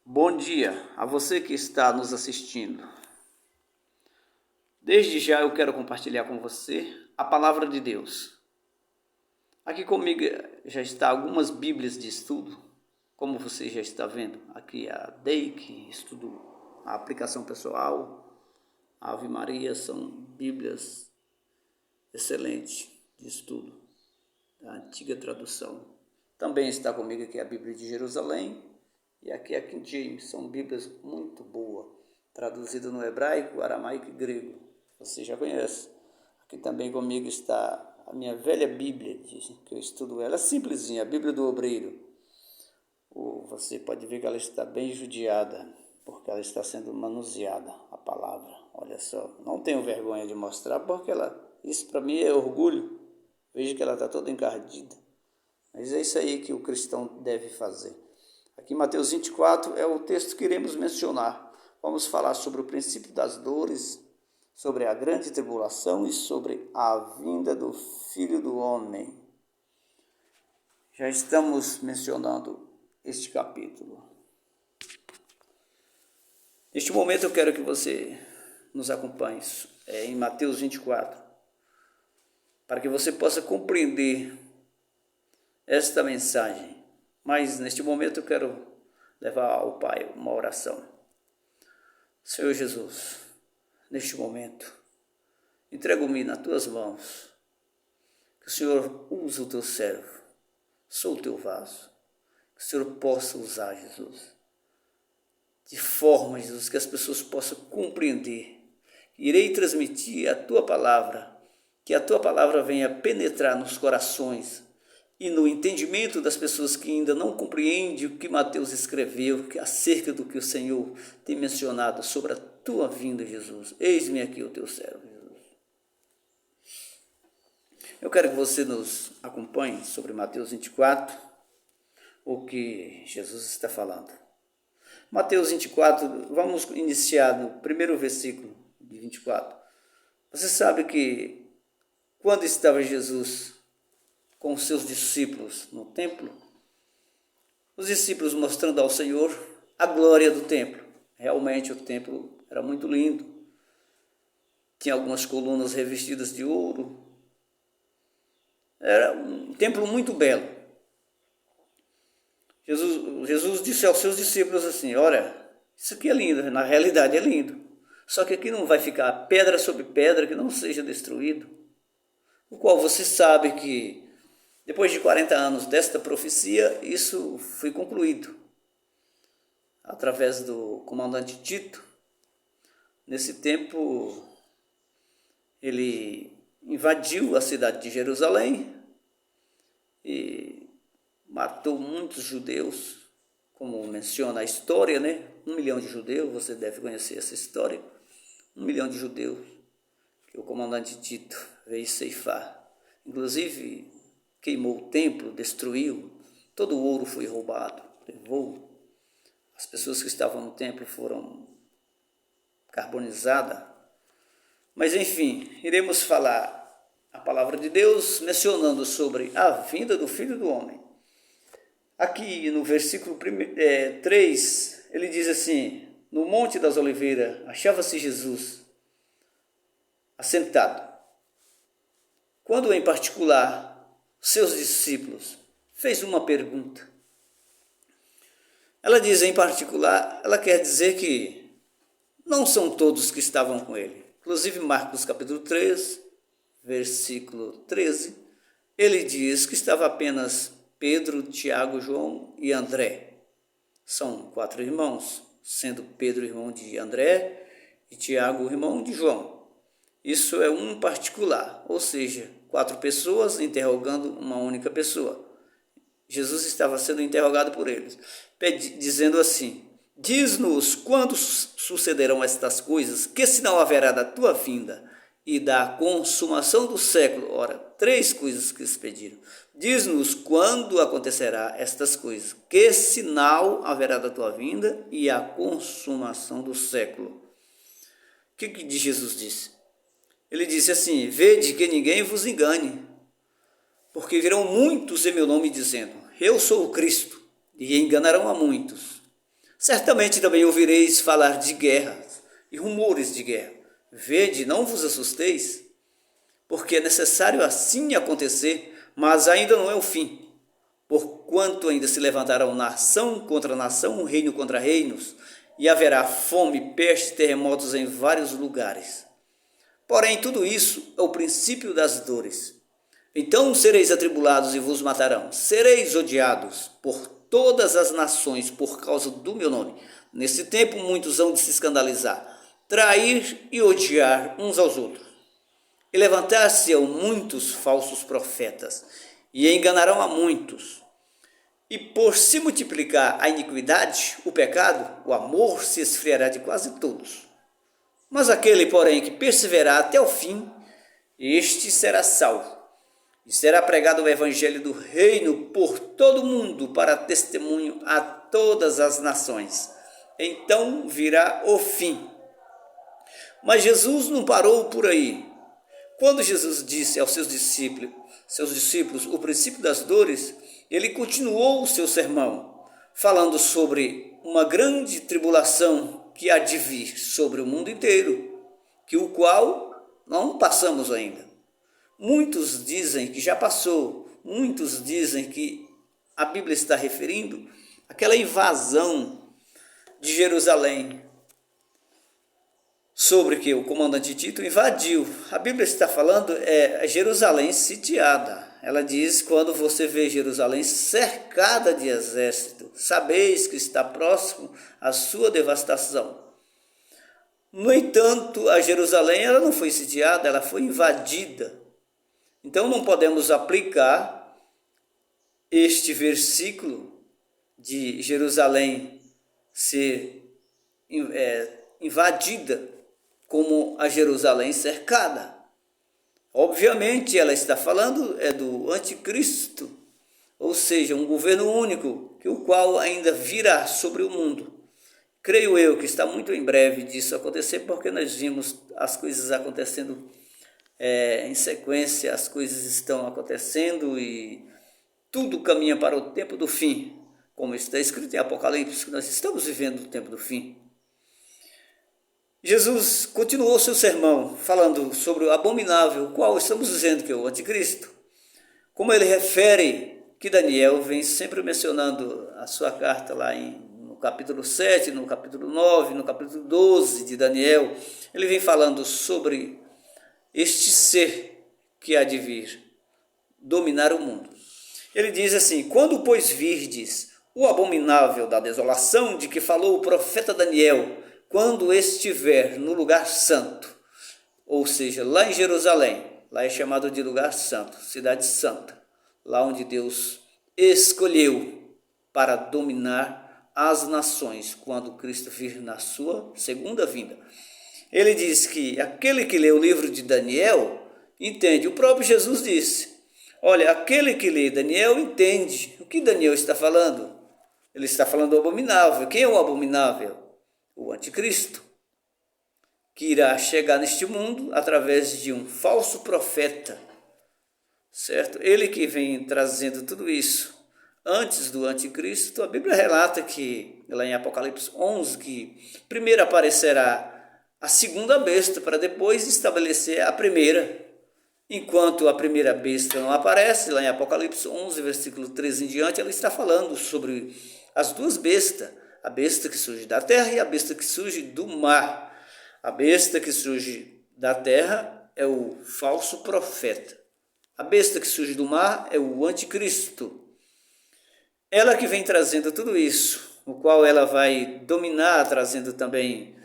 Bom dia a você que está nos assistindo. Desde já eu quero compartilhar com você a palavra de Deus. Aqui comigo já está algumas bíblias de estudo, como você já está vendo. Aqui a DEIC, estudo a aplicação pessoal, a Ave Maria, são bíblias excelentes de estudo, da antiga tradução. Também está comigo aqui a Bíblia de Jerusalém, e aqui a King James, são bíblias muito boas, traduzidas no hebraico, aramaico e grego. Você já conhece. Aqui também comigo está a minha velha Bíblia, que eu estudo ela, é simplesinha, a Bíblia do Obreiro. Você pode ver que ela está bem judiada, porque ela está sendo manuseada, a palavra. Olha só, não tenho vergonha de mostrar, porque isso para mim é orgulho. Veja que ela está toda encardida. Mas é isso aí que o cristão deve fazer. Aqui em Mateus 24 é o texto que iremos mencionar. Vamos falar sobre o princípio das dores, sobre a grande tribulação e sobre a vinda do Filho do Homem. Já estamos mencionando este capítulo. Neste momento eu quero que você nos acompanhe em Mateus 24, para que você possa compreender esta mensagem. Mas neste momento eu quero levar ao Pai uma oração. Senhor Jesus, neste momento, entrego-me nas tuas mãos. Que o Senhor use o teu servo. Sou o teu vaso. Que o Senhor possa usar, Jesus, de forma, Jesus, que as pessoas possam compreender. Irei transmitir a tua palavra, que a tua palavra venha penetrar nos corações e no entendimento das pessoas que ainda não compreendem o que Mateus escreveu acerca do que o Senhor tem mencionado sobre a tua vinda, Jesus. Eis-me aqui o teu servo, Jesus. Eu quero que você nos acompanhe sobre Mateus 24, o que Jesus está falando. Mateus 24, vamos iniciar no primeiro versículo de 24. Você sabe que quando estava Jesus com os seus discípulos no templo, os discípulos mostrando ao Senhor a glória do templo. Realmente o templo era muito lindo. Tinha algumas colunas revestidas de ouro. Era um templo muito belo. Jesus disse aos seus discípulos assim: olha, isso aqui é lindo, na realidade é lindo. Só que aqui não vai ficar pedra sobre pedra que não seja destruído. O qual você sabe que depois de 40 anos desta profecia, isso foi concluído através do comandante Tito. Nesse tempo, ele invadiu a cidade de Jerusalém e matou muitos judeus, como menciona a história, né? 1 milhão de judeus, você deve conhecer essa história. 1 milhão de judeus que o comandante Tito veio ceifar. Inclusive, queimou o templo, destruiu, todo o ouro foi roubado, levou. As pessoas que estavam no templo foram carbonizadas. Mas enfim, iremos falar a palavra de Deus mencionando sobre a vinda do Filho do Homem. Aqui no versículo 3, ele diz assim: no Monte das Oliveiras achava-se Jesus assentado, quando em particular seus discípulos fez uma pergunta. Ela diz em particular, ela quer dizer que não são todos que estavam com ele. Inclusive Marcos capítulo 3, versículo 13, ele diz que estava apenas Pedro, Tiago, João e André. São 4 irmãos, sendo Pedro irmão de André e Tiago irmão de João. Isso é um particular, ou seja, 4 pessoas interrogando uma única pessoa. Jesus estava sendo interrogado por eles, dizendo assim: diz-nos quando sucederão estas coisas, que sinal haverá da tua vinda e da consumação do século. Ora, 3 coisas que eles pediram. Diz-nos quando acontecerá estas coisas, que sinal haverá da tua vinda e a consumação do século. O que Jesus disse? Ele disse assim: vede que ninguém vos engane, porque virão muitos em meu nome dizendo: eu sou o Cristo, e enganarão a muitos. Certamente também ouvireis falar de guerras e rumores de guerra. Vede, não vos assusteis, porque é necessário assim acontecer, mas ainda não é o fim. Porquanto ainda se levantarão nação contra nação, reino contra reinos, e haverá fome, peste, terremotos em vários lugares. Porém, tudo isso é o princípio das dores. Então sereis atribulados e vos matarão. Sereis odiados por todas as nações por causa do meu nome. Nesse tempo muitos hão de se escandalizar, trair e odiar uns aos outros. E levantar-se-ão muitos falsos profetas, e enganarão a muitos. E por se multiplicar a iniquidade, o pecado, o amor se esfriará de quase todos. Mas aquele, porém, que perseverar até o fim, este será salvo. E será pregado o evangelho do reino por todo o mundo para testemunho a todas as nações. Então virá o fim. Mas Jesus não parou por aí. Quando Jesus disse aos seus discípulos o princípio das dores, ele continuou o seu sermão, falando sobre uma grande tribulação que há de vir sobre o mundo inteiro, que o qual não passamos ainda. Muitos dizem que já passou, muitos dizem que a Bíblia está referindo àquela invasão de Jerusalém, sobre que o comandante Tito invadiu. A Bíblia está falando Jerusalém sitiada. Ela diz: quando você vê Jerusalém cercada de exército, sabeis que está próximo à sua devastação. No entanto, a Jerusalém ela não foi sitiada, ela foi invadida. Então não podemos aplicar este versículo de Jerusalém ser invadida como a Jerusalém cercada. Obviamente ela está falando do anticristo, ou seja, um governo único, que o qual ainda virá sobre o mundo. Creio eu que está muito em breve disso acontecer, porque nós vimos as coisas acontecendo em sequência, as coisas estão acontecendo e tudo caminha para o tempo do fim, como está escrito em Apocalipse, que nós estamos vivendo o tempo do fim. Jesus continuou seu sermão falando sobre o abominável, o qual estamos dizendo que é o anticristo. Como ele refere que Daniel vem sempre mencionando a sua carta lá no capítulo 7, no capítulo 9, no capítulo 12 de Daniel, ele vem falando sobre este ser que há de vir dominar o mundo. Ele diz assim: quando, pois, virdes o abominável da desolação de que falou o profeta Daniel, quando estiver no lugar santo, ou seja, lá em Jerusalém, lá é chamado de lugar santo, cidade santa, lá onde Deus escolheu para dominar as nações, quando Cristo vir na sua segunda vinda. Ele diz que aquele que lê o livro de Daniel entende. O próprio Jesus disse: olha, aquele que lê Daniel entende o que Daniel está falando. Ele está falando do abominável. Quem é o abominável? O anticristo, que irá chegar neste mundo através de um falso profeta, certo? Ele que vem trazendo tudo isso. Antes do anticristo, a Bíblia relata que, lá em Apocalipse 11, que primeiro aparecerá a segunda besta, para depois estabelecer a primeira. Enquanto a primeira besta não aparece, lá em Apocalipse 11, versículo 13 em diante, ela está falando sobre as duas bestas, a besta que surge da terra e a besta que surge do mar. A besta que surge da terra é o falso profeta. A besta que surge do mar é o anticristo. Ela que vem trazendo tudo isso, o qual ela vai dominar, trazendo também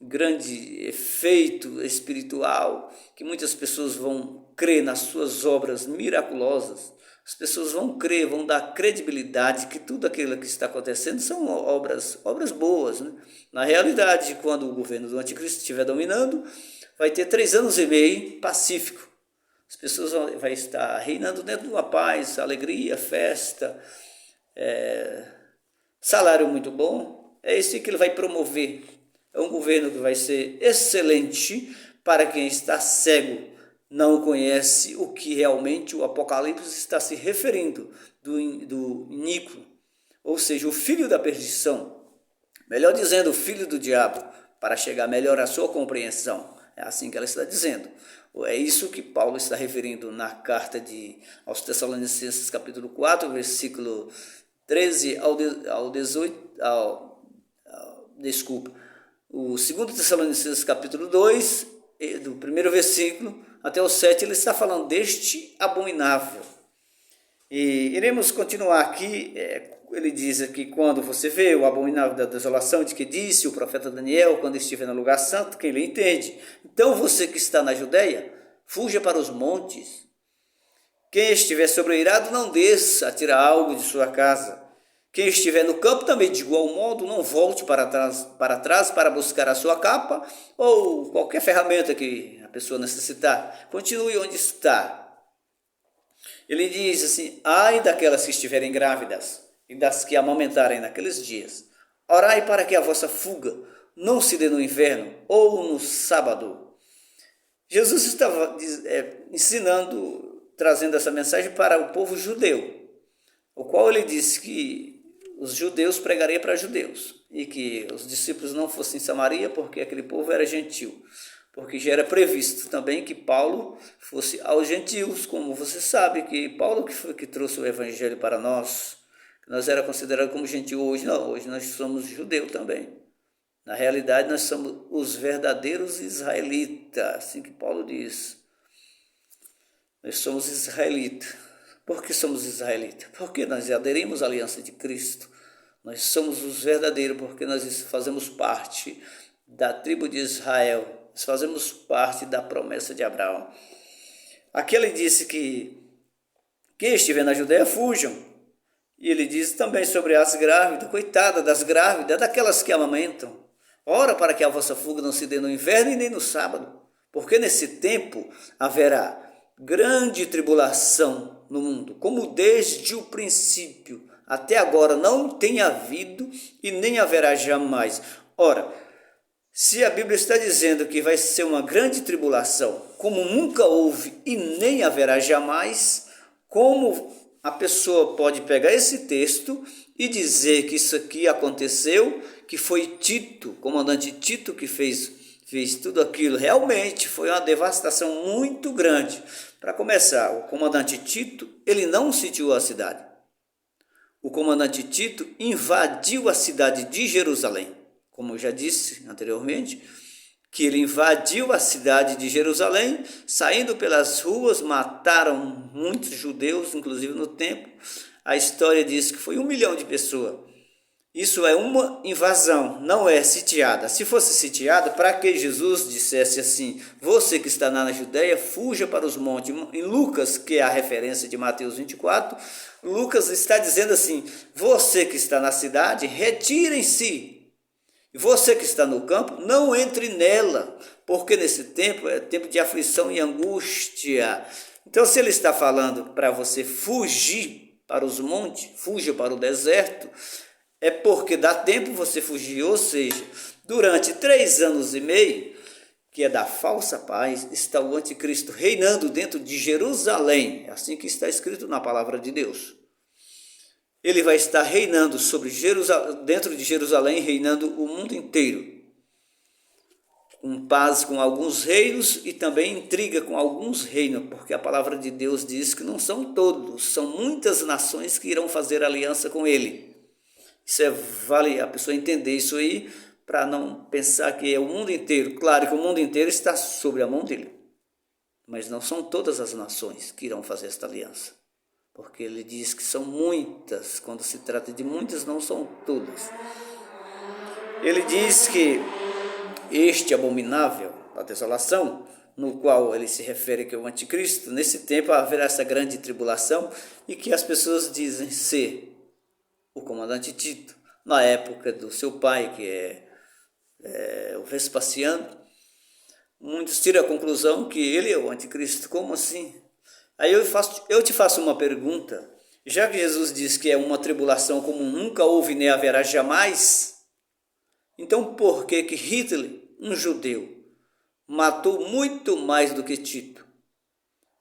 grande efeito espiritual, que muitas pessoas vão crer nas suas obras miraculosas. As pessoas vão crer, vão dar credibilidade que tudo aquilo que está acontecendo são obras boas, né? Na realidade, quando o governo do anticristo estiver dominando, vai ter 3 anos e meio pacífico. As pessoas vão estar reinando dentro de uma paz, alegria, festa, salário muito bom. É isso que ele vai promover. É um governo que vai ser excelente para quem está cego, não conhece o que realmente o Apocalipse está se referindo, do iníquo, ou seja, o filho da perdição. Melhor dizendo, o filho do diabo, para chegar melhor à sua compreensão. É assim que ela está dizendo. É isso que Paulo está referindo na carta aos Tessalonicenses, capítulo 4, versículo 13 ao 18, desculpa, o 2 Tessalonicenses, capítulo 2, do primeiro versículo até o 7, ele está falando deste abominável. E iremos continuar aqui. Ele diz aqui: quando você vê o abominável da desolação, de que disse o profeta Daniel, quando estiver no lugar santo, quem lhe entende? Então você que está na Judeia, fuja para os montes. Quem estiver sobreirado, não desça a tirar algo de sua casa. Quem estiver no campo também, de igual modo, não volte para trás para buscar a sua capa ou qualquer ferramenta que a pessoa necessitar. Continue onde está. Ele diz assim: ai daquelas que estiverem grávidas e das que amamentarem naqueles dias. Orai para que a vossa fuga não se dê no inverno ou no sábado. Jesus estava ensinando, trazendo essa mensagem para o povo judeu, o qual ele disse que os judeus pregariam para judeus e que os discípulos não fossem em Samaria porque aquele povo era gentil. Porque já era previsto também que Paulo fosse aos gentios, como você sabe, que Paulo que foi que trouxe o evangelho para nós, que nós era considerado como gentil hoje. Não, hoje nós somos judeu também. Na realidade, nós somos os verdadeiros israelitas, assim que Paulo diz. Nós somos israelitas. Por que somos israelitas? Porque nós aderimos à aliança de Cristo. Nós somos os verdadeiros porque nós fazemos parte da tribo de Israel. Nós fazemos parte da promessa de Abraão. Aqui ele disse que quem estiver na Judeia, fujam. E ele diz também sobre as grávidas, coitada das grávidas, daquelas que amamentam. Ora para que a vossa fuga não se dê no inverno e nem no sábado, porque nesse tempo haverá grande tribulação no mundo, como desde o princípio até agora não tem havido e nem haverá jamais. Ora, se a Bíblia está dizendo que vai ser uma grande tribulação, como nunca houve e nem haverá jamais, como a pessoa pode pegar esse texto e dizer que isso aqui aconteceu, que foi Tito, comandante Tito, que fez tudo aquilo? Realmente foi uma devastação muito grande. Para começar, o comandante Tito, ele não sitiou a cidade. O comandante Tito invadiu a cidade de Jerusalém. Como eu já disse anteriormente, que ele invadiu a cidade de Jerusalém, saindo pelas ruas, mataram muitos judeus, inclusive no templo. A história diz que foi 1 milhão de pessoas. Isso é uma invasão, não é sitiada. Se fosse sitiada, para que Jesus dissesse assim: você que está na Judeia, fuja para os montes? Em Lucas, que é a referência de Mateus 24, Lucas está dizendo assim: você que está na cidade, retirem-se. E você que está no campo, não entre nela, porque nesse tempo é tempo de aflição e angústia. Então, se ele está falando para você fugir para os montes, fuja para o deserto, é porque dá tempo você fugir. Ou seja, durante 3 anos e meio, que é da falsa paz, está o anticristo reinando dentro de Jerusalém. É assim que está escrito na palavra de Deus. Ele vai estar reinando sobre dentro de Jerusalém, reinando o mundo inteiro, com paz com alguns reinos e também intriga com alguns reinos, porque a palavra de Deus diz que não são todos, são muitas nações que irão fazer aliança com ele. Isso vale a pessoa entender isso aí, para não pensar que é o mundo inteiro. Claro que o mundo inteiro está sob a mão dele, mas não são todas as nações que irão fazer esta aliança. Porque ele diz que são muitas, quando se trata de muitas, não são todas. Ele diz que este abominável, a desolação, no qual ele se refere que é o anticristo, nesse tempo haverá essa grande tribulação e que as pessoas dizem ser o comandante Tito, na época do seu pai, que é o Vespasiano. Muitos tiram a conclusão que ele é o anticristo. Como assim? Aí eu te faço uma pergunta. Já que Jesus diz que é uma tribulação como nunca houve nem haverá jamais, então por que Hitler, um judeu, matou muito mais do que Tito?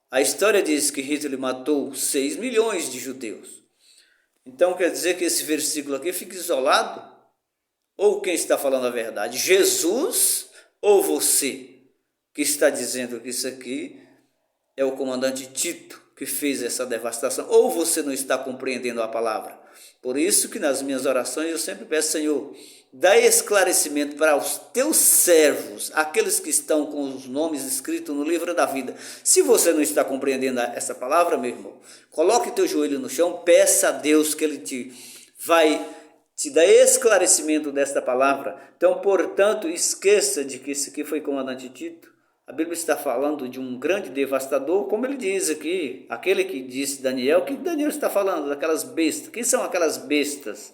A história diz que Hitler matou 6 milhões de judeus. Então quer dizer que esse versículo aqui fica isolado? Ou quem está falando a verdade? Jesus ou você que está dizendo que isso aqui é o comandante Tito que fez essa devastação? Ou você não está compreendendo a palavra? Por isso que nas minhas orações eu sempre peço, Senhor, dá esclarecimento para os teus servos, aqueles que estão com os nomes escritos no livro da vida. Se você não está compreendendo essa palavra, meu irmão, coloque teu joelho no chão, peça a Deus que Ele vai te dar esclarecimento desta palavra. Então, portanto, esqueça de que isso aqui foi comandante Tito. A Bíblia está falando de um grande devastador, como ele diz aqui, aquele que disse Daniel, que Daniel está falando daquelas bestas. Quem são aquelas bestas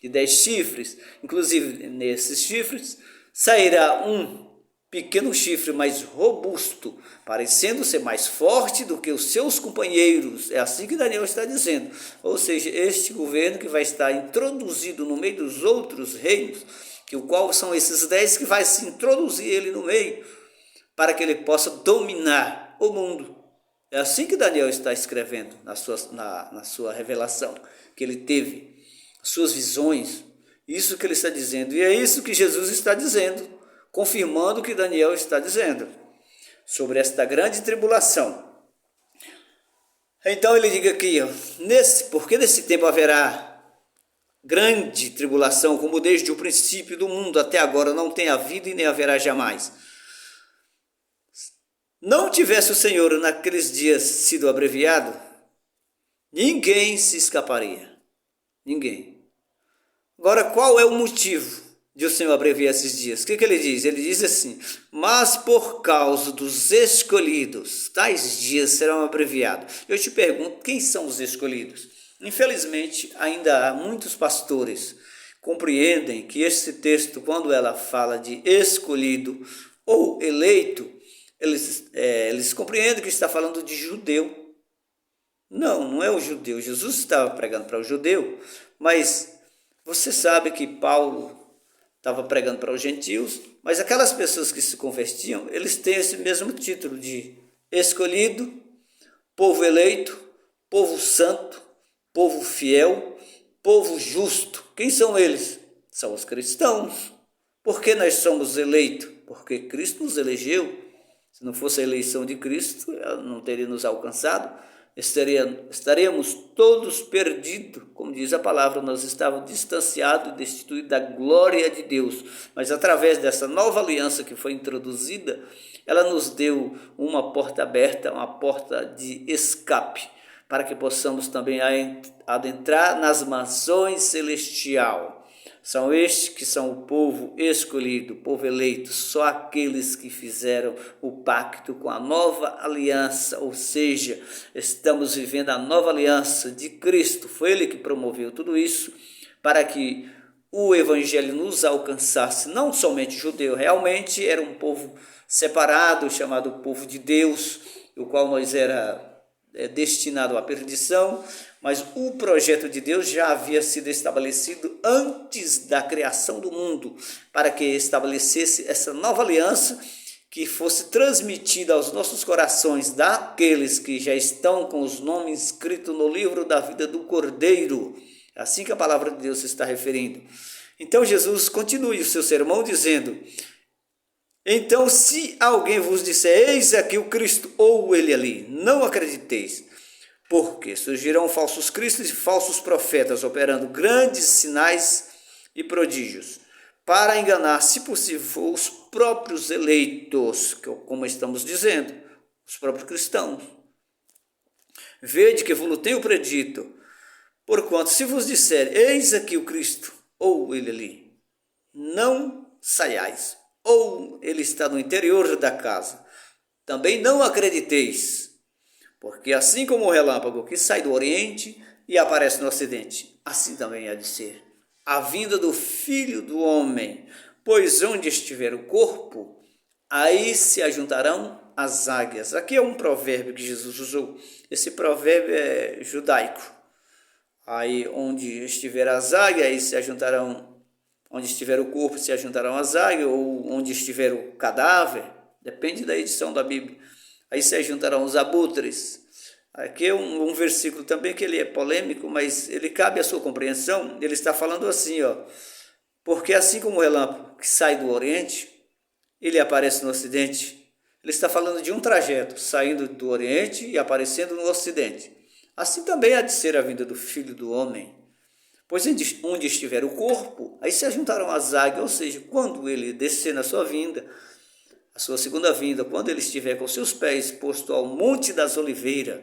de 10 chifres? Inclusive, nesses chifres, sairá um pequeno chifre mais robusto, parecendo ser mais forte do que os seus companheiros. É assim que Daniel está dizendo. Ou seja, este governo que vai estar introduzido no meio dos outros reinos, que o qual são esses 10 que vai se introduzir ele no meio, para que ele possa dominar o mundo. É assim que Daniel está escrevendo na sua revelação, que ele teve, suas visões, isso que ele está dizendo. E é isso que Jesus está dizendo, confirmando o que Daniel está dizendo, sobre esta grande tribulação. Então ele diz aqui, porque nesse tempo haverá grande tribulação, como desde o princípio do mundo até agora não tem havido e nem haverá jamais. Não tivesse o Senhor naqueles dias sido abreviado, ninguém se escaparia. Ninguém. Agora, qual é o motivo de o Senhor abreviar esses dias? O que ele diz? Ele diz assim: mas por causa dos escolhidos, tais dias serão abreviados. Eu te pergunto, quem são os escolhidos? Infelizmente, ainda há muitos pastores compreendem que esse texto, quando ela fala de escolhido ou eleito, eles compreendem que está falando de judeu. Não é o judeu. Jesus estava pregando para o judeu, mas você sabe que Paulo estava pregando para os gentios, mas aquelas pessoas que se convertiam, eles têm esse mesmo título de escolhido, povo eleito, povo santo, povo fiel, povo justo. Quem são eles? São os cristãos. Por que nós somos eleitos? Porque Cristo nos elegeu. Se não fosse a eleição de Cristo, ela não teria nos alcançado. Estaríamos todos perdidos, como diz a palavra, nós estávamos distanciados, destituídos da glória de Deus. Mas através dessa nova aliança que foi introduzida, ela nos deu uma porta aberta, uma porta de escape, para que possamos também adentrar nas mansões celestiais. São estes que são o povo escolhido, o povo eleito, só aqueles que fizeram o pacto com a nova aliança, ou seja, estamos vivendo a nova aliança de Cristo. Foi Ele que promoveu tudo isso para que o evangelho nos alcançasse, não somente judeu, realmente era um povo separado, chamado povo de Deus, o qual nós era destinado à perdição, mas o projeto de Deus já havia sido estabelecido antes da criação do mundo, para que estabelecesse essa nova aliança que fosse transmitida aos nossos corações daqueles que já estão com os nomes escritos no livro da vida do Cordeiro. É assim que a palavra de Deus se está referindo. Então Jesus continue o seu sermão dizendo: então, se alguém vos disser, eis aqui o Cristo, ou ele ali, não acrediteis, porque surgirão falsos cristos e falsos profetas, operando grandes sinais e prodígios, para enganar, se possível, os próprios eleitos, como estamos dizendo, os próprios cristãos. Vede que vos tenho predito, porquanto se vos disser, eis aqui o Cristo, ou ele ali, não saiais, ou ele está no interior da casa, também não acrediteis, porque assim como o relâmpago que sai do oriente e aparece no ocidente, assim também há de ser a vinda do Filho do Homem. Pois onde estiver o corpo, aí se ajuntarão as águias. Aqui é um provérbio que Jesus usou. Esse provérbio é judaico. Aí onde estiver as águias, aí se ajuntarão. Onde estiver o corpo, se ajuntarão as águias, ou onde estiver o cadáver, depende da edição da Bíblia. Aí se ajuntarão os abutres. Aqui é um versículo também que ele é polêmico, mas ele cabe à sua compreensão. Ele está falando assim, Porque assim como o relâmpago que sai do Oriente, ele aparece no Ocidente. Ele está falando de um trajeto, saindo do Oriente e aparecendo no Ocidente. Assim também há de ser a vinda do Filho do Homem. Pois onde estiver o corpo, aí se ajuntarão as águias, ou seja, quando ele descer na sua vinda, a sua segunda vinda, quando ele estiver com seus pés posto ao Monte das Oliveiras,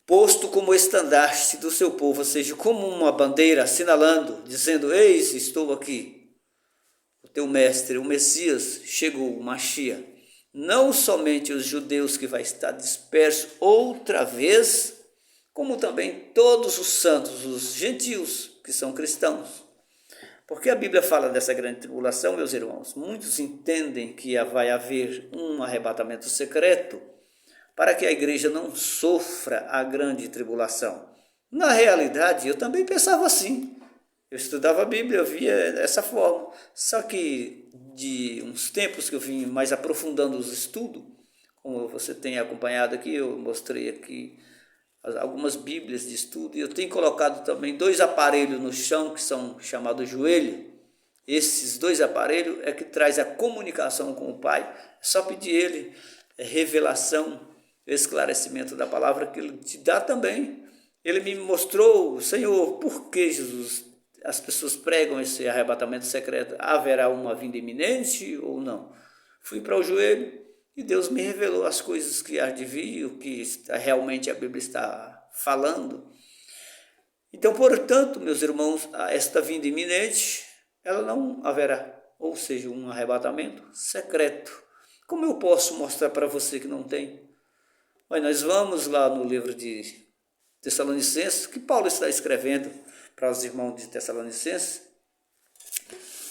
posto como estandarte do seu povo, ou seja, como uma bandeira, assinalando, dizendo: eis, estou aqui. O teu mestre, o Messias, chegou, o Machia. Não somente os judeus que vai estar disperso outra vez, como também todos os santos, os gentios, que são cristãos. Porque a Bíblia fala dessa grande tribulação, meus irmãos. Muitos entendem que vai haver um arrebatamento secreto para que a igreja não sofra a grande tribulação. Na realidade, eu também pensava assim. Eu estudava a Bíblia, eu via dessa forma. Só que de uns tempos que eu vim mais aprofundando os estudos, como você tem acompanhado aqui, eu mostrei aqui algumas bíblias de estudo, e eu tenho colocado também 2 aparelhos no chão, que são chamados joelho. Esses 2 aparelhos é que traz a comunicação com o Pai. É só pedir ele revelação, esclarecimento da palavra que ele te dá também. Ele me mostrou: Senhor, por que, Jesus, as pessoas pregam esse arrebatamento secreto? Haverá uma vinda iminente ou não? Fui para o joelho e Deus me revelou as coisas que há de vir, o que realmente a Bíblia está falando. Então, portanto, meus irmãos, esta vinda iminente, ela não haverá, ou seja, um arrebatamento secreto. Como eu posso mostrar para você que não tem? Mas nós vamos lá no livro de Tessalonicenses, que Paulo está escrevendo para os irmãos de Tessalonicenses.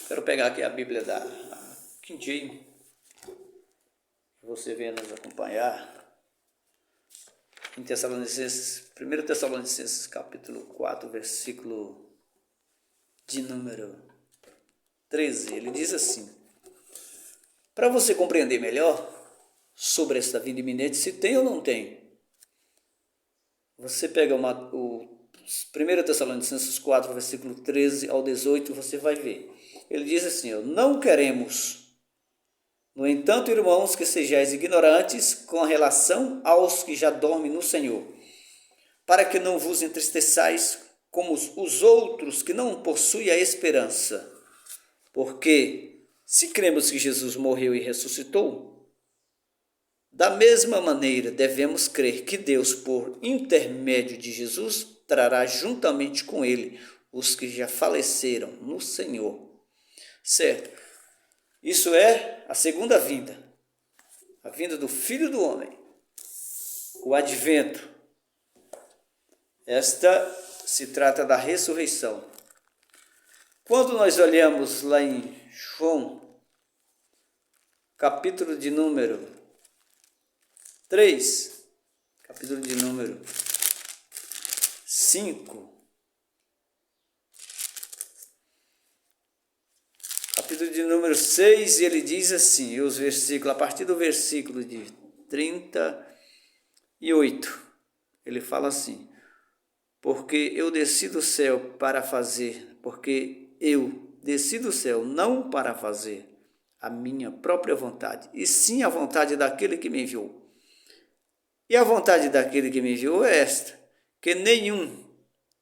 Quero pegar aqui a Bíblia da King James, que você venha nos acompanhar. Em Tessalonicenses, 1 Tessalonicenses capítulo 4, versículo de número 13, ele diz assim: para você compreender melhor sobre esta vinda iminente, se tem ou não tem, você pega o 1 Tessalonicenses 4, versículo 13 ao 18, você vai ver. Ele diz assim: não queremos, no entanto, irmãos, que sejais ignorantes com relação aos que já dormem no Senhor, para que não vos entristeçais como os outros que não possuem a esperança. Porque se cremos que Jesus morreu e ressuscitou, da mesma maneira devemos crer que Deus, por intermédio de Jesus, trará juntamente com ele os que já faleceram no Senhor. Certo? Isso é a segunda vinda, a vinda do Filho do Homem, o advento. Esta se trata da ressurreição. Quando nós olhamos lá em João, capítulo de número 3, capítulo de número 5, capítulo de número 6, ele diz assim, os versículos, a partir do versículo de 38, ele fala assim: porque eu desci do céu não para fazer a minha própria vontade, e sim a vontade daquele que me enviou. E a vontade daquele que me enviou é esta, que nenhum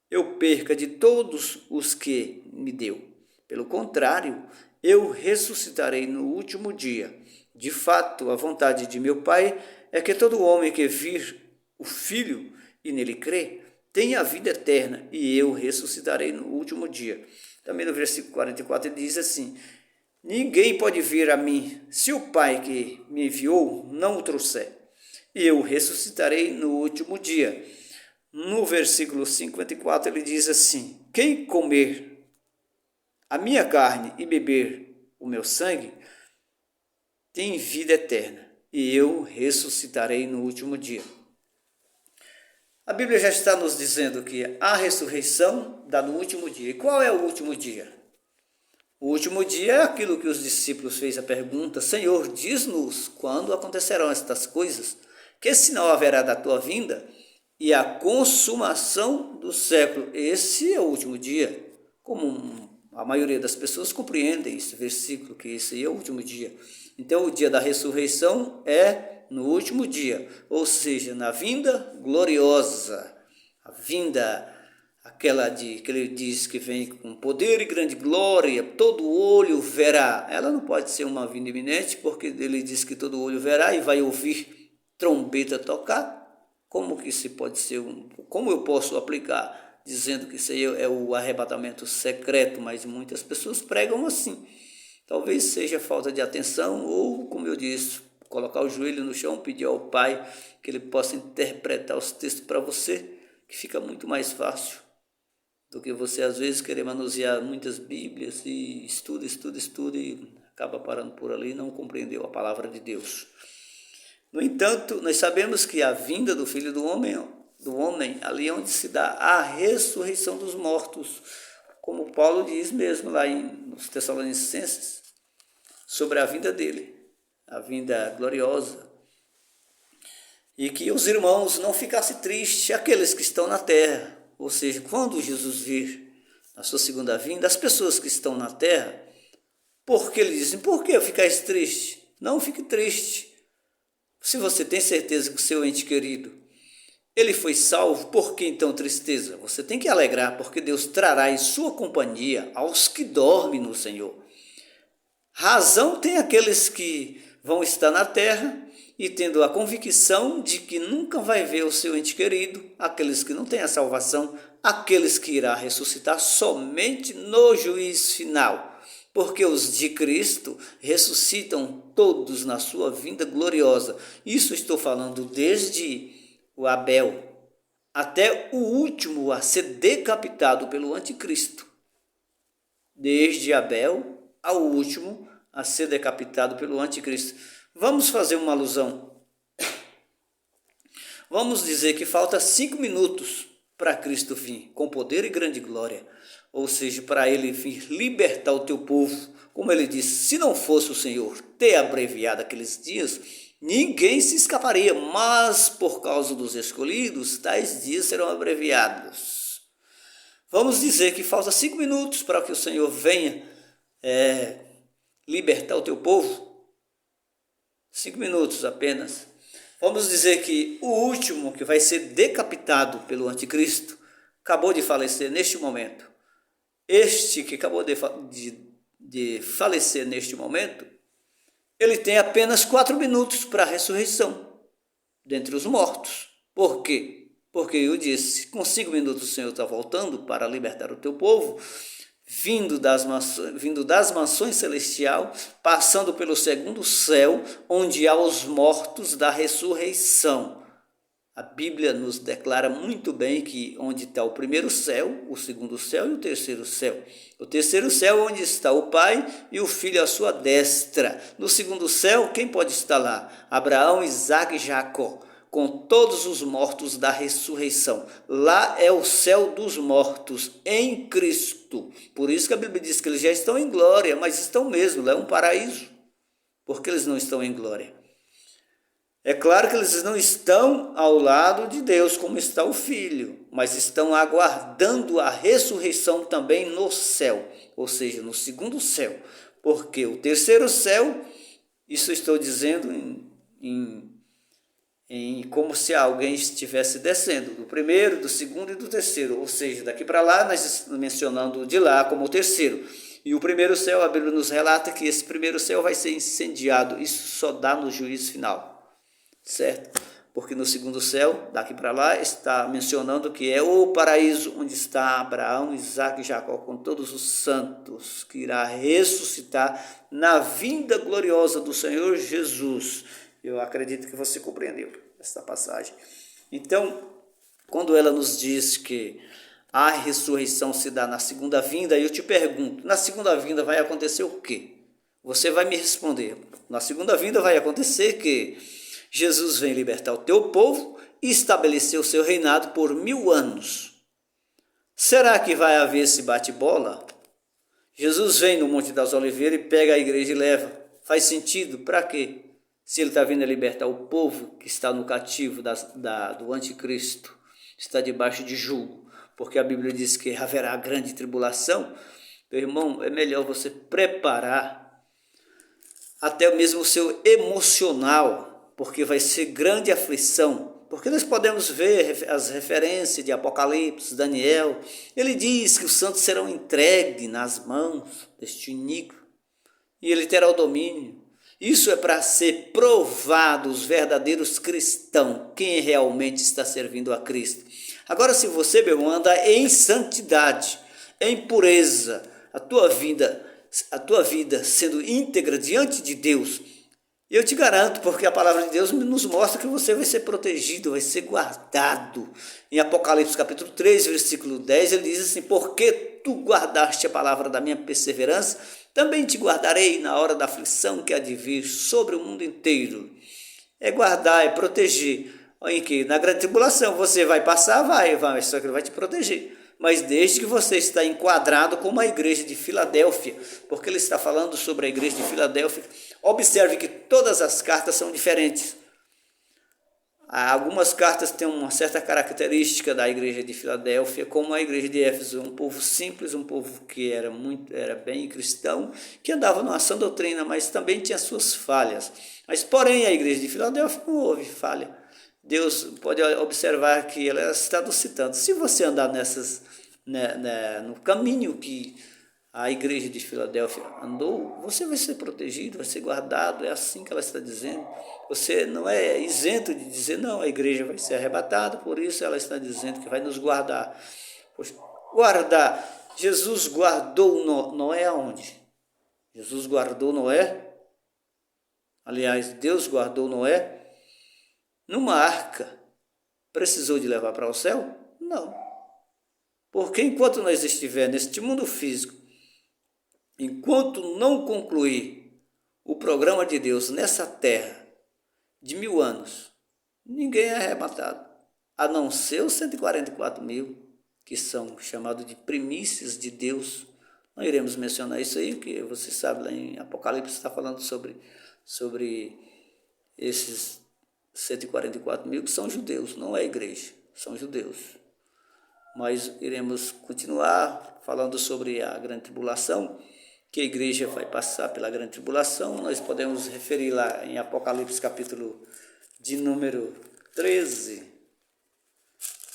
eu perca de todos os que me deu. Pelo contrário, eu ressuscitarei no último dia. De fato, a vontade de meu Pai é que todo homem que vir o Filho e nele crê, tenha a vida eterna, e eu ressuscitarei no último dia. Também no versículo 44 ele diz assim: ninguém pode vir a mim se o Pai que me enviou não o trouxer, e eu ressuscitarei no último dia. No versículo 54 ele diz assim: quem comer a minha carne e beber o meu sangue tem vida eterna, e eu ressuscitarei no último dia. A Bíblia já está nos dizendo que a ressurreição dá no último dia. E qual é o último dia? O último dia é aquilo que os discípulos fez a pergunta: Senhor, diz-nos quando acontecerão estas coisas, que sinal haverá da tua vinda e a consumação do século. Esse é o último dia, como a maioria das pessoas compreendem esse versículo, que esse é o último dia. Então, o dia da ressurreição é no último dia, ou seja, na vinda gloriosa, a vinda aquela que ele diz que vem com poder e grande glória, todo olho verá. Ela não pode ser uma vinda iminente, porque ele diz que todo olho verá e vai ouvir trombeta tocar. Como que se pode ser como eu posso aplicar dizendo que isso aí é o arrebatamento secreto, mas muitas pessoas pregam assim. Talvez seja falta de atenção ou, como eu disse, colocar o joelho no chão, pedir ao Pai que ele possa interpretar os textos para você, que fica muito mais fácil do que você às vezes querer manusear muitas Bíblias e estuda e acaba parando por ali e não compreendeu a palavra de Deus. No entanto, nós sabemos que a vinda do Filho do Homem, ali é onde se dá a ressurreição dos mortos, como Paulo diz mesmo lá nos Tessalonicenses, sobre a vinda dele, a vinda gloriosa. E que os irmãos não ficassem tristes, aqueles que estão na terra, ou seja, quando Jesus vir a sua segunda vinda, as pessoas que estão na terra, porque eles dizem, por que ficais triste? Não fique triste. Se você tem certeza que o seu ente querido, ele foi salvo, por que então tristeza? Você tem que alegrar, porque Deus trará em sua companhia aos que dormem no Senhor. Razão tem aqueles que vão estar na terra e tendo a convicção de que nunca vai ver o seu ente querido, aqueles que não têm a salvação, aqueles que irá ressuscitar somente no juízo final, porque os de Cristo ressuscitam todos na sua vinda gloriosa. Isso estou falando desde o Abel até o último a ser decapitado pelo anticristo. Desde Abel ao último a ser decapitado pelo anticristo. Vamos fazer uma alusão. Vamos dizer que falta 5 minutos para Cristo vir com poder e grande glória, ou seja, para ele vir libertar o teu povo. Como ele disse, se não fosse o Senhor ter abreviado aqueles dias, ninguém se escaparia, mas por causa dos escolhidos, tais dias serão abreviados. Vamos dizer que falta 5 minutos para que o Senhor venha libertar o teu povo. 5 minutos apenas. Vamos dizer que o último que vai ser decapitado pelo anticristo acabou de falecer neste momento. Este que acabou de falecer neste momento, ele tem apenas 4 minutos para a ressurreição dentre os mortos. Por quê? Porque eu disse, com 5 minutos o Senhor está voltando para libertar o teu povo, vindo das mansões celestial, passando pelo segundo céu, onde há os mortos da ressurreição. A Bíblia nos declara muito bem que onde está o primeiro céu, o segundo céu e o terceiro céu. O terceiro céu é onde está o Pai e o Filho à sua destra. No segundo céu, quem pode estar lá? Abraão, Isaque e Jacó, com todos os mortos da ressurreição. Lá é o céu dos mortos, em Cristo. Por isso que a Bíblia diz que eles já estão em glória, mas estão mesmo, lá é um paraíso. Por que eles não estão em glória? É claro que eles não estão ao lado de Deus, como está o Filho, mas estão aguardando a ressurreição também no céu, ou seja, no segundo céu. Porque o terceiro céu, isso estou dizendo como se alguém estivesse descendo, do primeiro, do segundo e do terceiro, ou seja, daqui para lá nós estamos mencionando de lá como o terceiro. E o primeiro céu, a Bíblia nos relata que esse primeiro céu vai ser incendiado, isso só dá no juízo final. Certo? Porque no segundo céu, daqui para lá, está mencionando que é o paraíso onde está Abraão, Isaque e Jacó, com todos os santos, que irá ressuscitar na vinda gloriosa do Senhor Jesus. Eu acredito que você compreendeu esta passagem. Então, quando ela nos diz que a ressurreição se dá na segunda vinda, eu te pergunto, na segunda vinda vai acontecer o quê? Você vai me responder, na segunda vinda vai acontecer que Jesus vem libertar o teu povo e estabelecer o seu reinado por 1000 anos. Será que vai haver esse bate-bola? Jesus vem no Monte das Oliveiras e pega a igreja e leva. Faz sentido? Para quê? Se ele está vindo a libertar o povo que está no cativo do anticristo, está debaixo de jugo, porque a Bíblia diz que haverá grande tribulação, Meu irmão, é melhor você preparar até mesmo o seu emocional, porque vai ser grande aflição. Porque nós podemos ver as referências de Apocalipse, Daniel. Ele diz que os santos serão entregues nas mãos deste iníquo e ele terá o domínio. Isso é para ser provado os verdadeiros cristãos, quem realmente está servindo a Cristo. Agora, se você, meu irmão, anda em santidade, em pureza, a tua vida sendo íntegra diante de Deus, eu te garanto, porque a palavra de Deus nos mostra que você vai ser protegido, vai ser guardado. Em Apocalipse capítulo 3, versículo 10, ele diz assim: porque tu guardaste a palavra da minha perseverança, também te guardarei na hora da aflição que há de vir sobre o mundo inteiro. É guardar, é proteger. Em que na grande tribulação você vai passar, vai, só que ele vai te proteger. Mas desde que você está enquadrado como a igreja de Filadélfia, porque ele está falando sobre a igreja de Filadélfia, observe que todas as cartas são diferentes. Algumas cartas têm uma certa característica da igreja de Filadélfia, como a igreja de Éfeso, um povo simples, um povo que era bem cristão, que andava numa sã doutrina, mas também tinha suas falhas. Mas, porém, a igreja de Filadélfia não houve falha. Deus pode observar que ela está adocitando. Se você andar no caminho que a igreja de Filadélfia andou, você vai ser protegido, vai ser guardado, é assim que ela está dizendo. Você não é isento de dizer, não, a igreja vai ser arrebatada, por isso ela está dizendo que vai nos guardar. Poxa, guardar, Jesus guardou Noé aonde? Jesus guardou Noé, aliás, Deus guardou Noé numa arca. Precisou de levar para o céu? Não. Porque enquanto nós estivermos neste mundo físico, enquanto não concluir o programa de Deus nessa terra de 1000 anos, ninguém é arrebatado, a não ser os 144.000, que são chamados de primícias de Deus. Não iremos mencionar isso aí, porque você sabe, lá em Apocalipse está falando sobre esses 144.000 que são judeus, não é igreja, são judeus. Mas iremos continuar falando sobre a grande tribulação, que a igreja vai passar pela grande tribulação. Nós podemos referir lá em Apocalipse capítulo de número 13,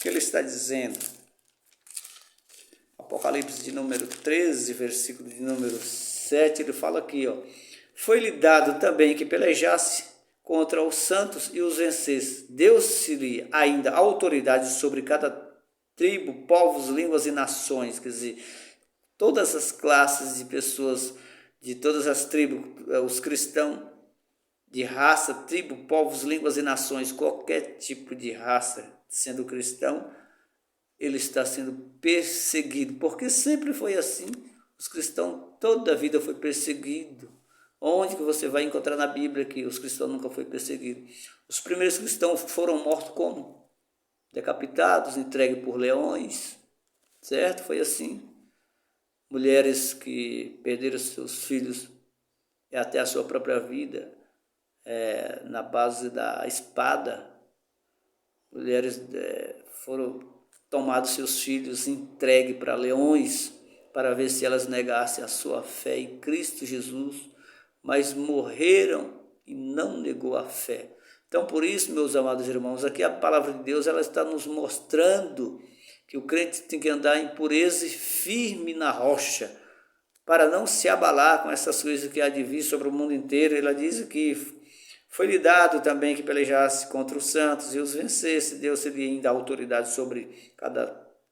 que ele está dizendo. Apocalipse de número 13, versículo de número 7, ele fala aqui, ó: foi-lhe dado também que pelejasse contra os santos e os vencesse. Deu-se-lhe ainda autoridade sobre cada tribo, povos, línguas e nações. Quer dizer, todas as classes de pessoas, de todas as tribos, os cristãos de raça, tribo, povos, línguas e nações, qualquer tipo de raça, sendo cristão, ele está sendo perseguido, porque sempre foi assim. Os cristãos toda a vida foi perseguido. Onde que você vai encontrar na Bíblia que os cristãos nunca foram perseguidos? Os primeiros cristãos foram mortos como? Decapitados, entregues por leões, certo? Foi assim. Mulheres que perderam seus filhos e até a sua própria vida na base da espada. Mulheres foram tomados seus filhos, entregues para leões, para ver se elas negassem a sua fé em Cristo Jesus, mas morreram e não negou a fé. Então, por isso, meus amados irmãos, aqui a palavra de Deus ela está nos mostrando que o crente tem que andar em pureza e firme na rocha, para não se abalar com essas coisas que há de vir sobre o mundo inteiro. Ela diz que foi-lhe dado também que pelejasse contra os santos e os vencesse. Deu-se-lhe ainda autoridade sobre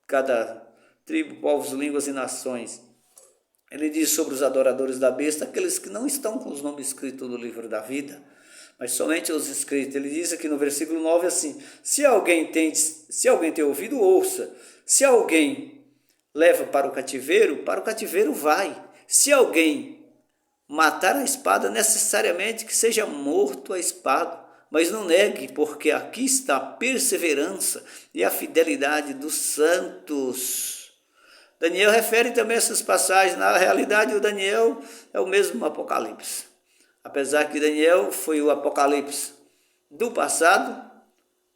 cada tribo, povos, línguas e nações. Ele diz sobre os adoradores da besta, aqueles que não estão com os nomes escritos no livro da vida, mas somente os escritos. Ele diz aqui no versículo 9 assim: se alguém tem ouvido, ouça. Se alguém leva para o cativeiro vai. Se alguém matar a espada, necessariamente que seja morto a espada. Mas não negue, porque aqui está a perseverança e a fidelidade dos santos. Daniel refere também essas passagens. Na realidade, o Daniel é o mesmo Apocalipse. Apesar que Daniel foi o Apocalipse do passado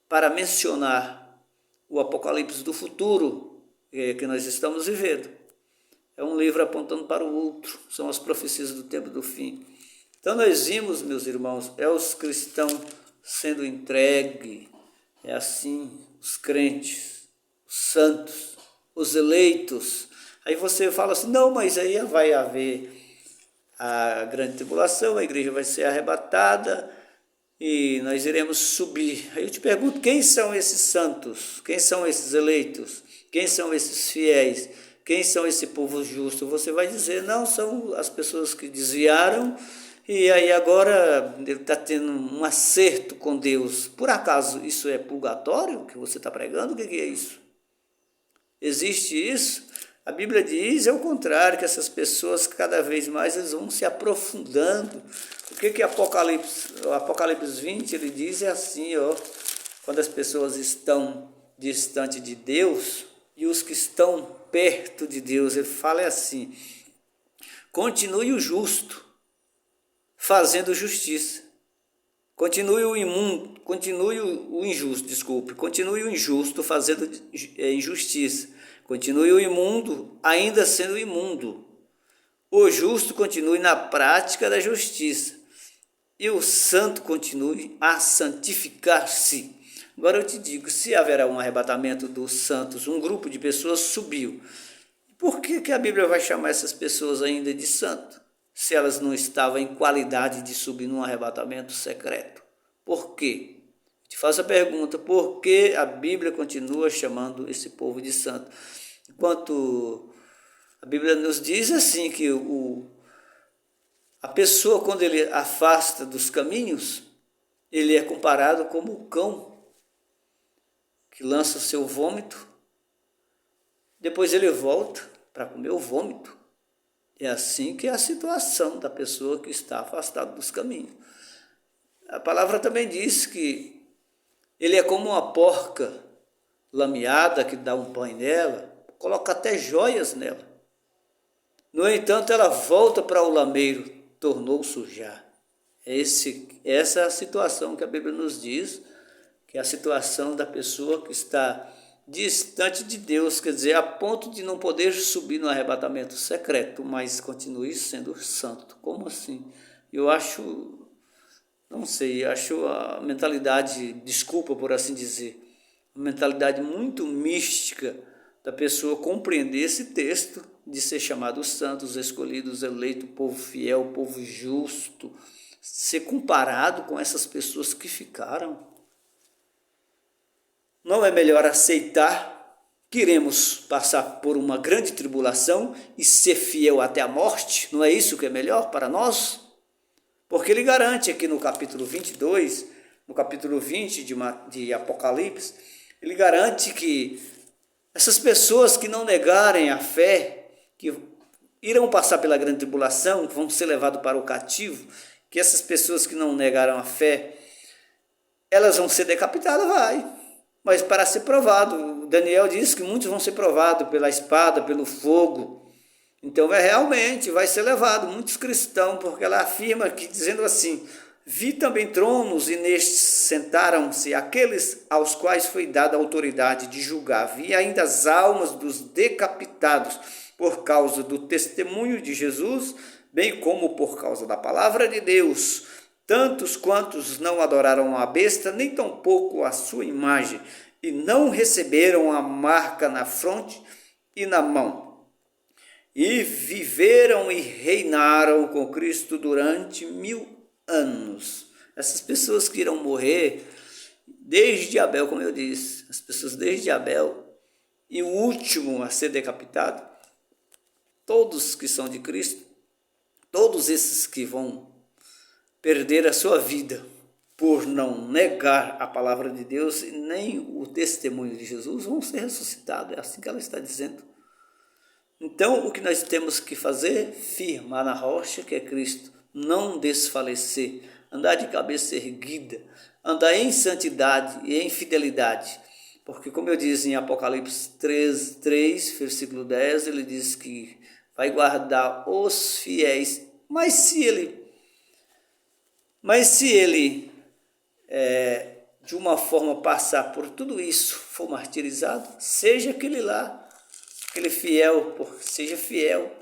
para mencionar o Apocalipse do futuro que nós estamos vivendo. é um livro apontando para o outro, são as profecias do tempo do fim. Então nós vimos, meus irmãos, os cristãos sendo entregue, é assim, os crentes, os santos, os eleitos. Aí você fala assim, não, mas aí vai haver a grande tribulação, a igreja vai ser arrebatada e nós iremos subir. Aí eu te pergunto, quem são esses santos? Quem são esses eleitos? Quem são esses fiéis? Quem são esse povo justo? Você vai dizer, não, são as pessoas que desviaram e aí agora ele está tendo um acerto com Deus. Por acaso isso é purgatório que você está pregando? O que é isso? Existe isso? A Bíblia diz, é o contrário, que essas pessoas cada vez mais eles vão se aprofundando. O que Apocalipse 20 ele diz é assim, quando as pessoas estão distante de Deus e os que estão perto de Deus, ele fala assim, continue o justo fazendo justiça. Continue o injusto fazendo injustiça. Continue o imundo ainda sendo imundo. O justo continue na prática da justiça. E o santo continue a santificar-se. Agora eu te digo, se haverá um arrebatamento dos santos, um grupo de pessoas subiu. Por que a Bíblia vai chamar essas pessoas ainda de santo? Se elas não estavam em qualidade de subir num arrebatamento secreto. Por quê? Te faço a pergunta, por que a Bíblia continua chamando esse povo de santo? Enquanto a Bíblia nos diz assim, que a pessoa quando ele afasta dos caminhos, ele é comparado como o cão que lança o seu vômito, depois ele volta para comer o vômito. É assim que é a situação da pessoa que está afastada dos caminhos. A palavra também diz que ele é como uma porca lameada que dá um banho nela, coloca até joias nela. No entanto, ela volta para o lameiro, tornou sujar. Essa é a situação que a Bíblia nos diz, que é a situação da pessoa que está distante de Deus, quer dizer, a ponto de não poder subir no arrebatamento secreto, mas continue sendo santo. Como assim? Eu acho, não sei, acho a mentalidade, desculpa por assim dizer, uma mentalidade muito mística da pessoa compreender esse texto de ser chamado santos, escolhidos, eleito, povo fiel, povo justo, ser comparado com essas pessoas que ficaram. Não é melhor aceitar que iremos passar por uma grande tribulação e ser fiel até a morte? Não é isso que é melhor para nós? Porque ele garante aqui no capítulo 22, no capítulo 20 de Apocalipse, ele garante que essas pessoas que não negarem a fé, que irão passar pela grande tribulação, vão ser levados para o cativo, que essas pessoas que não negaram a fé, elas vão ser decapitadas, vai. Mas para ser provado, Daniel diz que muitos vão ser provados pela espada, pelo fogo. Então realmente vai ser levado muitos cristãos, porque ela afirma aqui, dizendo assim, vi também tronos e nestes sentaram-se aqueles aos quais foi dada a autoridade de julgar. Vi ainda as almas dos decapitados por causa do testemunho de Jesus, bem como por causa da palavra de Deus. Tantos quantos não adoraram a besta, nem tampouco a sua imagem, e não receberam a marca na fronte e na mão. E viveram e reinaram com Cristo durante 1000 anos. Essas pessoas que irão morrer desde Abel, como eu disse, as pessoas desde Abel, e o último a ser decapitado, todos que são de Cristo, todos esses que vão perder a sua vida por não negar a palavra de Deus e nem o testemunho de Jesus, vão ser ressuscitados. É assim que ela está dizendo. Então, o que nós temos que fazer? Firmar na rocha, que é Cristo. Não desfalecer. Andar de cabeça erguida. Andar em santidade e em fidelidade. Porque, como eu disse em Apocalipse 3, versículo 10, ele diz que vai guardar os fiéis. Mas se ele de uma forma passar por tudo isso, for martirizado, seja aquele lá aquele fiel, seja fiel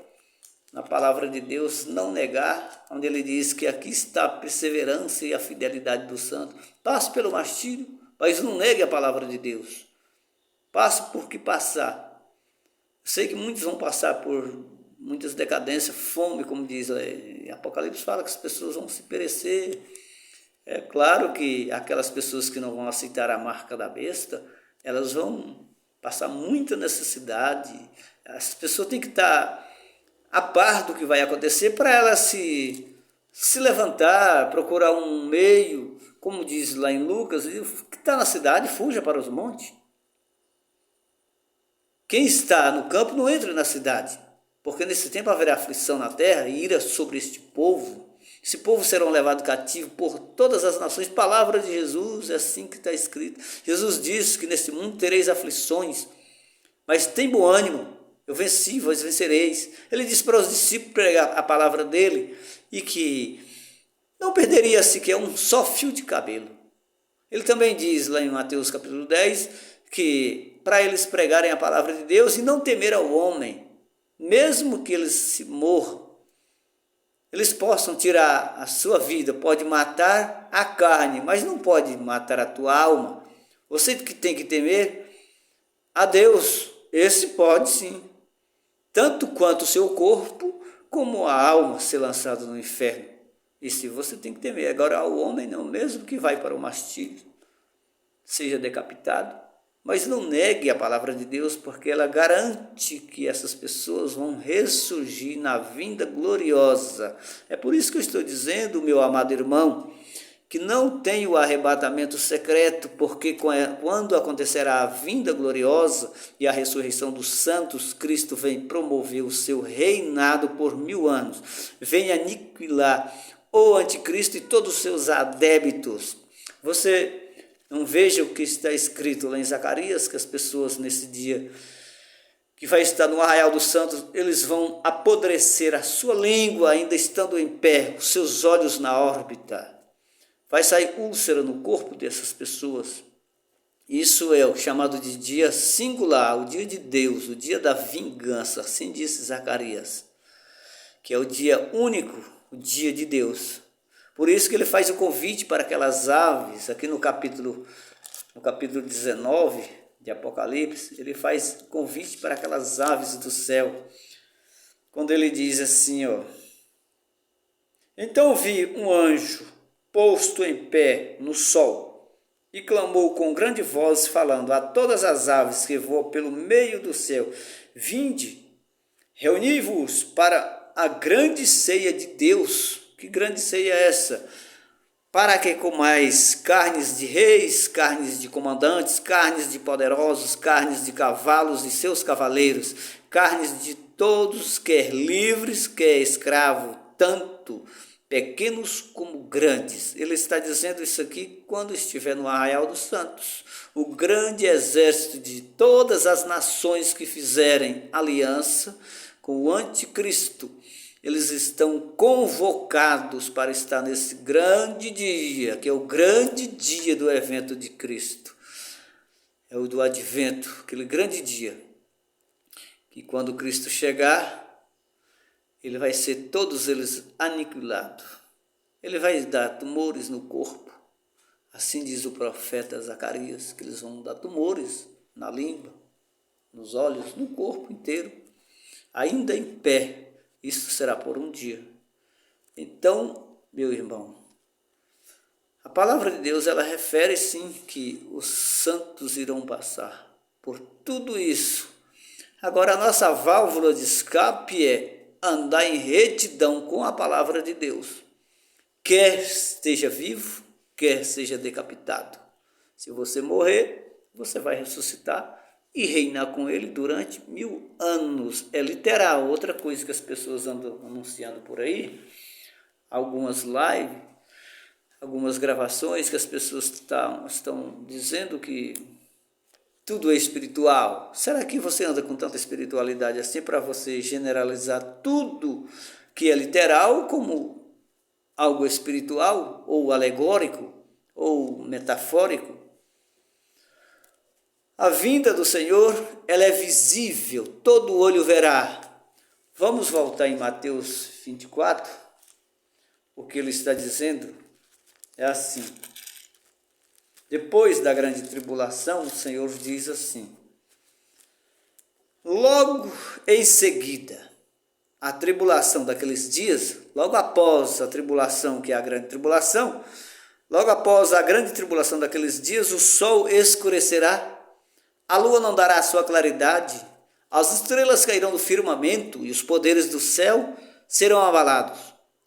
na palavra de Deus, não negar, onde ele diz que aqui está a perseverança e a fidelidade do santo. Passe pelo martírio, mas não negue a palavra de Deus. Passe por que passar. Eu sei que muitos vão passar por muitas decadências, fome, como diz Apocalipse, fala que as pessoas vão se perecer. É claro que aquelas pessoas que não vão aceitar a marca da besta, elas vão passar muita necessidade. As pessoas têm que estar a par do que vai acontecer para elas se levantar, procurar um meio, como diz lá em Lucas, que está na cidade, fuja para os montes. Quem está no campo não entra na cidade, porque nesse tempo haverá aflição na terra e ira sobre este povo. Esse povo serão levados cativo por todas as nações. Palavra de Jesus, é assim que está escrito. Jesus disse que neste mundo tereis aflições, mas tem bom ânimo, eu venci, vós vencereis. Ele disse para os discípulos pregar a palavra dele e que não perderia sequer um só fio de cabelo. Ele também diz lá em Mateus capítulo 10 que para eles pregarem a palavra de Deus e não temer ao homem, mesmo que eles se morram, eles possam tirar a sua vida, pode matar a carne, mas não pode matar a tua alma. Você que tem que temer a Deus, esse pode sim, tanto quanto o seu corpo, como a alma ser lançada no inferno. E se você tem que temer, agora o homem não, mesmo que vai para o martírio, seja decapitado, mas não negue a palavra de Deus, porque ela garante que essas pessoas vão ressurgir na vinda gloriosa. É por isso que eu estou dizendo, meu amado irmão, que não tem o arrebatamento secreto, porque quando acontecerá a vinda gloriosa e a ressurreição dos santos, Cristo vem promover o seu reinado por 1000 anos, vem aniquilar o anticristo e todos os seus adébitos. Você não veja o que está escrito lá em Zacarias, que as pessoas nesse dia que vai estar no arraial dos santos, eles vão apodrecer a sua língua ainda estando em pé, os seus olhos na órbita. Vai sair úlcera no corpo dessas pessoas. Isso é o chamado de dia singular, o dia de Deus, o dia da vingança, assim disse Zacarias, que é o dia único, o dia de Deus. Por isso que ele faz o convite para aquelas aves, aqui no capítulo 19 de Apocalipse, ele faz convite para aquelas aves do céu, quando ele diz assim, então vi um anjo posto em pé no sol, e clamou com grande voz, falando a todas as aves que voam pelo meio do céu, vinde, reuni-vos para a grande ceia de Deus. Que grande ceia é essa? Para que comais carnes de reis, carnes de comandantes, carnes de poderosos, carnes de cavalos e seus cavaleiros, carnes de todos, quer livres, quer escravos, tanto pequenos como grandes. Ele está dizendo isso aqui quando estiver no arraial dos santos. O grande exército de todas as nações que fizerem aliança com o anticristo, eles estão convocados para estar nesse grande dia, que é o grande dia do evento de Cristo. É o do advento, aquele grande dia, que quando Cristo chegar, ele vai ser todos eles aniquilados. Ele vai dar tumores no corpo. Assim diz o profeta Zacarias, que eles vão dar tumores na língua, nos olhos, no corpo inteiro, ainda em pé. Isso será por um dia. Então, meu irmão, a palavra de Deus, ela refere sim que os santos irão passar por tudo isso. Agora, a nossa válvula de escape é andar em retidão com a palavra de Deus. Quer esteja vivo, quer seja decapitado. Se você morrer, você vai ressuscitar e reinar com ele durante 1000 anos. É literal. Outra coisa que as pessoas andam anunciando por aí, algumas lives, algumas gravações que as pessoas estão dizendo que tudo é espiritual. Será que você anda com tanta espiritualidade assim para você generalizar tudo que é literal como algo espiritual, ou alegórico, ou metafórico? A vinda do Senhor, ela é visível, todo olho verá. Vamos voltar em Mateus 24, o que ele está dizendo é assim. Depois da grande tribulação, o Senhor diz assim: logo em seguida, a tribulação daqueles dias, logo após a tribulação, que é a grande tribulação, logo após a grande tribulação daqueles dias, o sol escurecerá, a lua não dará a sua claridade, as estrelas cairão do firmamento e os poderes do céu serão abalados.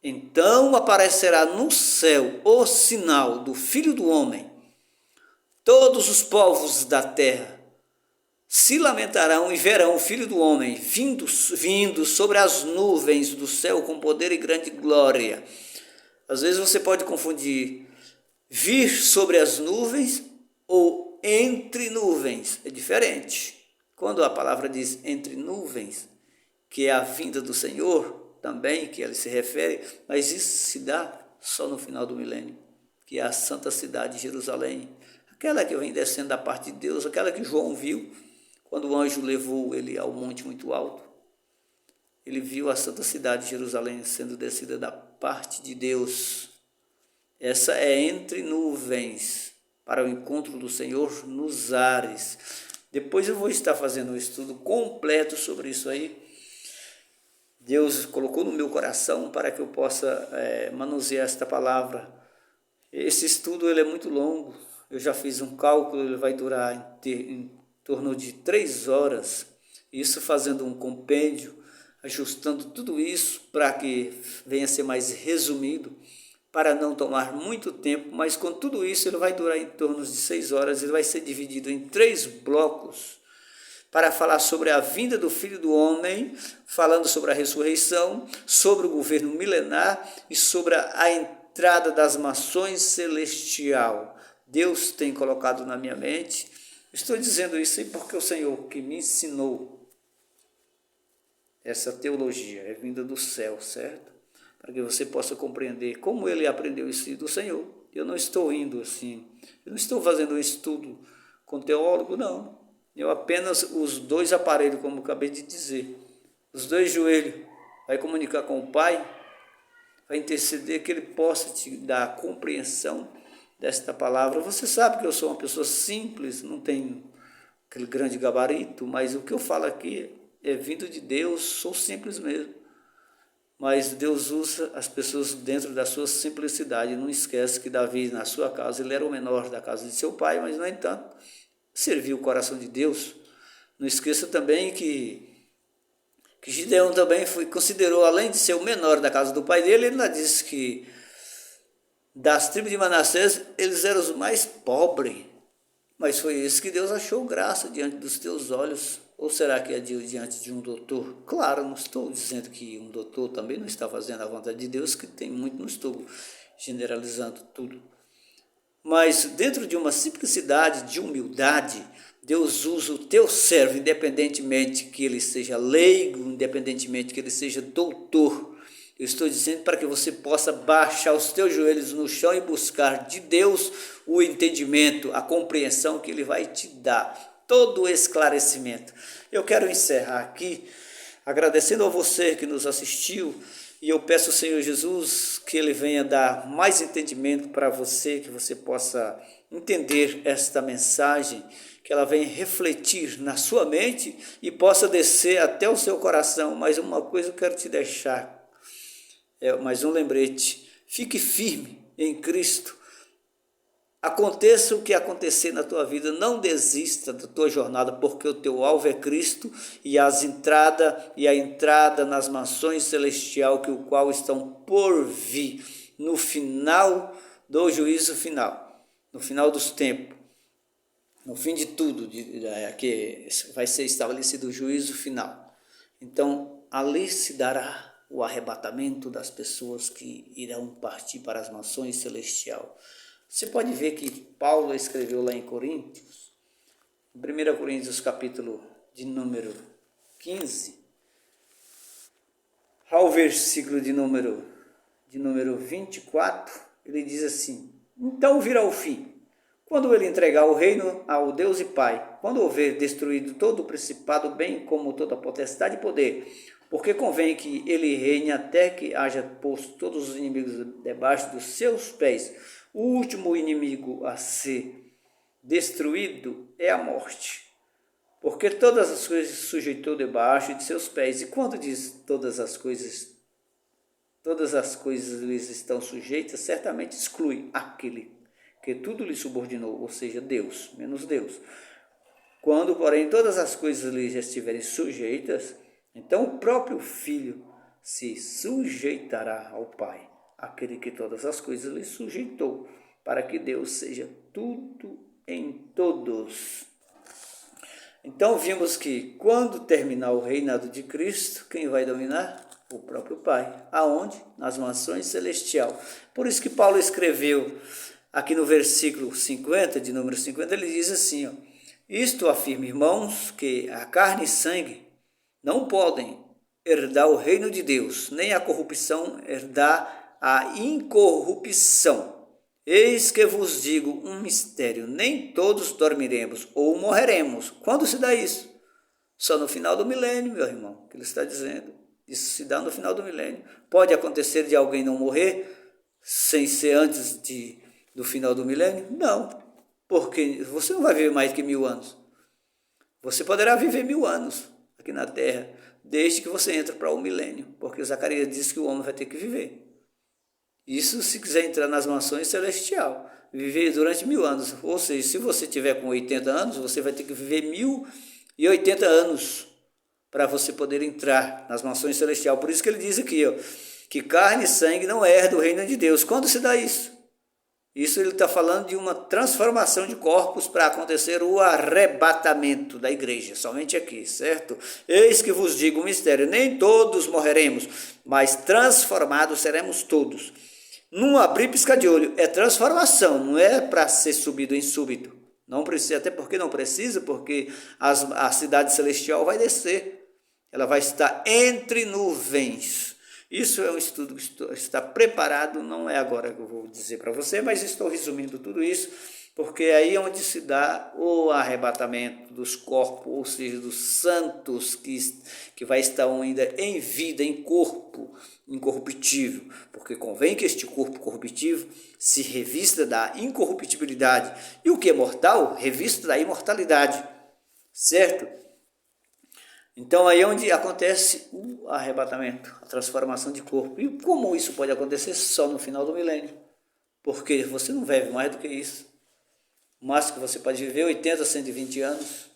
Então aparecerá no céu o sinal do Filho do Homem. Todos os povos da terra se lamentarão e verão o Filho do Homem vindo sobre as nuvens do céu com poder e grande glória. Às vezes você pode confundir vir sobre as nuvens ou entre nuvens, é diferente. Quando a palavra diz entre nuvens, que é a vinda do Senhor, também que ele se refere, mas isso se dá só no final do milênio, que é a santa cidade de Jerusalém, aquela que vem descendo da parte de Deus, aquela que João viu, quando o anjo levou ele ao monte muito alto. Ele viu a santa cidade de Jerusalém sendo descida da parte de Deus. Essa é entre nuvens, para o encontro do Senhor nos ares. Depois eu vou estar fazendo um estudo completo sobre isso aí. Deus colocou no meu coração para que eu possa manusear esta palavra. Esse estudo ele é muito longo. Eu já fiz um cálculo, ele vai durar em torno de 3 horas. Isso fazendo um compêndio, ajustando tudo isso para que venha a ser mais resumido, para não tomar muito tempo, mas com tudo isso ele vai durar em torno de 6 horas, ele vai ser dividido em 3 blocos, para falar sobre a vinda do Filho do Homem, falando sobre a ressurreição, sobre o governo milenar e sobre a entrada das mansões celestial. Deus tem colocado na minha mente, estou dizendo isso aí porque o Senhor que me ensinou essa teologia é vinda do céu, certo? Para que você possa compreender como ele aprendeu isso do Senhor. Eu não estou indo assim, eu não estou fazendo um estudo com teólogo, não. Eu apenas os 2 aparelhos, como acabei de dizer, os 2 joelhos, vai comunicar com o Pai, vai interceder que ele possa te dar a compreensão desta palavra. Você sabe que eu sou uma pessoa simples, não tenho aquele grande gabarito, mas o que eu falo aqui é vindo de Deus, sou simples mesmo. Mas Deus usa as pessoas dentro da sua simplicidade. Não esquece que Davi, na sua casa, ele era o menor da casa de seu pai, mas, no entanto, serviu o coração de Deus. Não esqueça também que Gideão também considerou, além de ser o menor da casa do pai dele, ele ainda disse que das tribos de Manassés, eles eram os mais pobres. Mas foi isso que Deus achou graça diante dos teus olhos. Ou será que é diante de um doutor? Claro, não estou dizendo que um doutor também não está fazendo a vontade de Deus, que tem muito, não estou generalizando tudo. Mas dentro de uma simplicidade, de humildade, Deus usa o teu servo, independentemente que ele seja leigo, independentemente que ele seja doutor. Eu estou dizendo para que você possa baixar os teus joelhos no chão e buscar de Deus o entendimento, a compreensão que ele vai te dar. Todo o esclarecimento. Eu quero encerrar aqui agradecendo a você que nos assistiu e eu peço ao Senhor Jesus que Ele venha dar mais entendimento para você, que você possa entender esta mensagem, que ela venha refletir na sua mente e possa descer até o seu coração. Mas uma coisa eu quero te deixar, mais um lembrete: fique firme em Cristo. Aconteça o que acontecer na tua vida, não desista da tua jornada, porque o teu alvo é Cristo e a entrada nas mansões celestiais, que o qual estão por vir no final do juízo final, no final dos tempos, no fim de tudo, que vai ser estabelecido o juízo final. Então, ali se dará o arrebatamento das pessoas que irão partir para as mansões celestiais. Você pode ver que Paulo escreveu lá em Coríntios, 1 Coríntios capítulo de número 15, ao versículo de número 24, ele diz assim: então virá o fim, quando ele entregar o reino ao Deus e Pai, quando houver destruído todo o principado, bem como toda a potestade e poder, porque convém que ele reine até que haja posto todos os inimigos debaixo dos seus pés. O último inimigo a ser destruído é a morte, porque todas as coisas sujeitou debaixo de seus pés. E quando diz todas as coisas lhes estão sujeitas, certamente exclui aquele que tudo lhe subordinou, ou seja, Deus, menos Deus. Quando, porém, todas as coisas lhe estiverem sujeitas, então o próprio Filho se sujeitará ao Pai, aquele que todas as coisas lhe sujeitou, para que Deus seja tudo em todos. Então vimos que quando terminar o reinado de Cristo, quem vai dominar? O próprio Pai. Aonde? Nas mansões celestiais. Por isso que Paulo escreveu aqui no versículo 50, de número 50, ele diz assim, ó, isto afirma, irmãos, que a carne e sangue não podem herdar o reino de Deus, nem a corrupção herdar a incorrupção. Eis que vos digo um mistério, nem todos dormiremos ou morreremos. Quando se dá isso? Só no final do milênio, meu irmão, que ele está dizendo. Isso se dá no final do milênio. Pode acontecer de alguém não morrer sem ser antes do final do milênio? Não, porque você não vai viver mais que 1000 anos. Você poderá viver 1000 anos aqui na Terra, desde que você entre para o milênio, porque Zacarias diz que o homem vai ter que viver. Isso se quiser entrar nas mansões celestiais, viver durante 1000 anos. Ou seja, se você tiver com 80 anos, você vai ter que viver 1080 anos para você poder entrar nas mansões celestiais. Por isso que ele diz aqui, ó, que carne e sangue não herdam o reino de Deus. Quando se dá isso? Isso ele está falando de uma transformação de corpos para acontecer o arrebatamento da igreja, somente aqui, certo? Eis que vos digo um mistério, nem todos morreremos, mas transformados seremos todos. Num abrir e piscar de olho, é transformação, não é para ser subido em súbito. Não precisa, até porque não precisa, porque a cidade celestial vai descer, ela vai estar entre nuvens. Isso é um estudo que está preparado, não é agora que eu vou dizer para você, mas estou resumindo tudo isso, porque aí é onde se dá o arrebatamento dos corpos, ou seja, dos santos que vai estar ainda em vida, em corpo incorruptível, porque convém que este corpo corruptível se revista da incorruptibilidade, e o que é mortal, revista da imortalidade, certo? Então aí é onde acontece o arrebatamento, a transformação de corpo. E como isso pode acontecer? Só no final do milênio, porque você não vive mais do que isso. O máximo que você pode viver 80, 120 anos.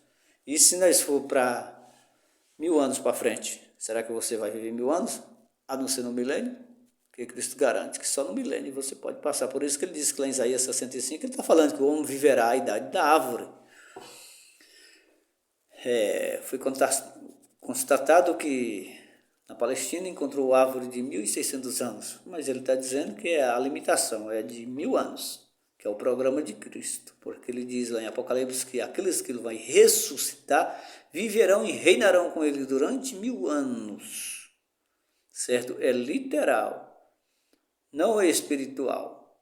E se nós for para 1000 anos para frente, será que você vai viver 1000 anos? A não ser no milênio? Porque Cristo garante que só no milênio você pode passar. Por isso que ele diz que lá em Isaías 65, ele está falando que o homem viverá a idade da árvore. Foi constatado que na Palestina encontrou árvore de 1600 anos, mas ele está dizendo que a limitação é de 1000 anos, que é o programa de Cristo, porque ele diz lá em Apocalipse que aqueles que ele vai ressuscitar viverão e reinarão com ele durante 1000 anos, certo? É literal, não é espiritual,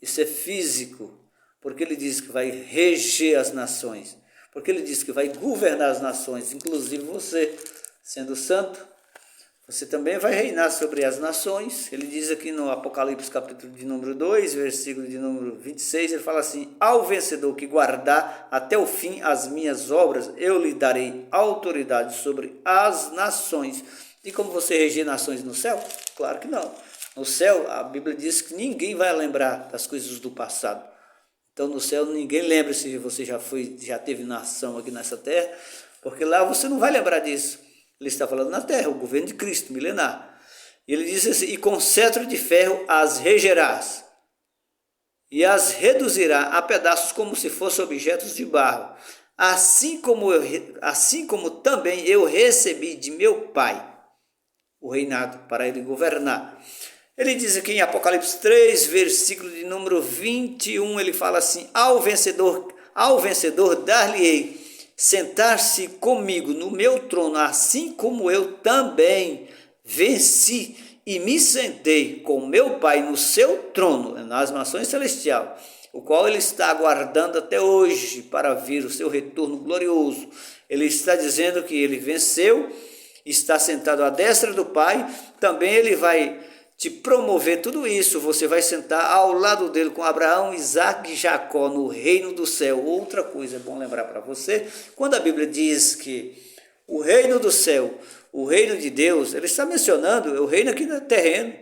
isso é físico, porque ele diz que vai reger as nações, porque ele diz que vai governar as nações, inclusive você, sendo santo, você também vai reinar sobre as nações. Ele diz aqui no Apocalipse capítulo de número 2, versículo de número 26, ele fala assim, ao vencedor que guardar até o fim as minhas obras, eu lhe darei autoridade sobre as nações. E como você reger nações no céu? Claro que não. No céu, a Bíblia diz que ninguém vai lembrar das coisas do passado. Então no céu ninguém lembra se você já teve nação aqui nessa terra, porque lá você não vai lembrar disso. Ele está falando na terra, o governo de Cristo, milenar. E ele diz assim, e com cetro de ferro as regerás, e as reduzirá a pedaços como se fossem objetos de barro. Assim como também eu recebi de meu Pai o reinado para ele governar. Ele diz aqui em Apocalipse 3, versículo de número 21, ele fala assim, ao vencedor dar-lhe-ei sentar-se comigo no meu trono, assim como eu também venci e me sentei com meu Pai no seu trono, nas mansões celestiais. o qual ele está aguardando até hoje para vir o seu retorno glorioso. Ele está dizendo que ele venceu, está sentado à destra do Pai, também ele vai te promover tudo isso, você vai sentar ao lado dele com Abraão, Isaac e Jacó no reino do céu. Outra coisa é bom lembrar para você, quando a Bíblia diz que o reino do céu, o reino de Deus, ele está mencionando o reino aqui no terreno.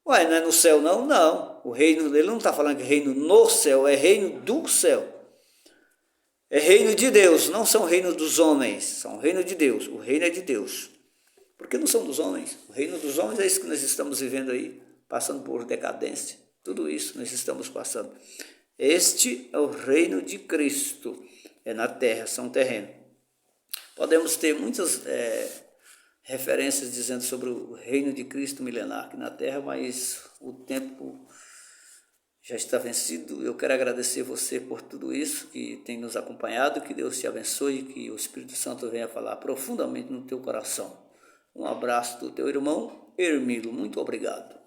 Ué, não é no céu não? Não. O reino dele não está falando de reino no céu, é reino do céu. É reino de Deus, não são reino dos homens, são reino de Deus. O reino é de Deus. Porque não são dos homens. O reino dos homens é isso que nós estamos vivendo aí, passando por decadência. Tudo isso nós estamos passando. Este é o reino de Cristo. É na terra, são terreno. Podemos ter muitas referências dizendo sobre o reino de Cristo milenar aqui na terra, mas o tempo já está vencido. Eu quero agradecer você por tudo isso que tem nos acompanhado, que Deus te abençoe, que o Espírito Santo venha falar profundamente no teu coração. Um abraço do teu irmão Hermilo, muito obrigado.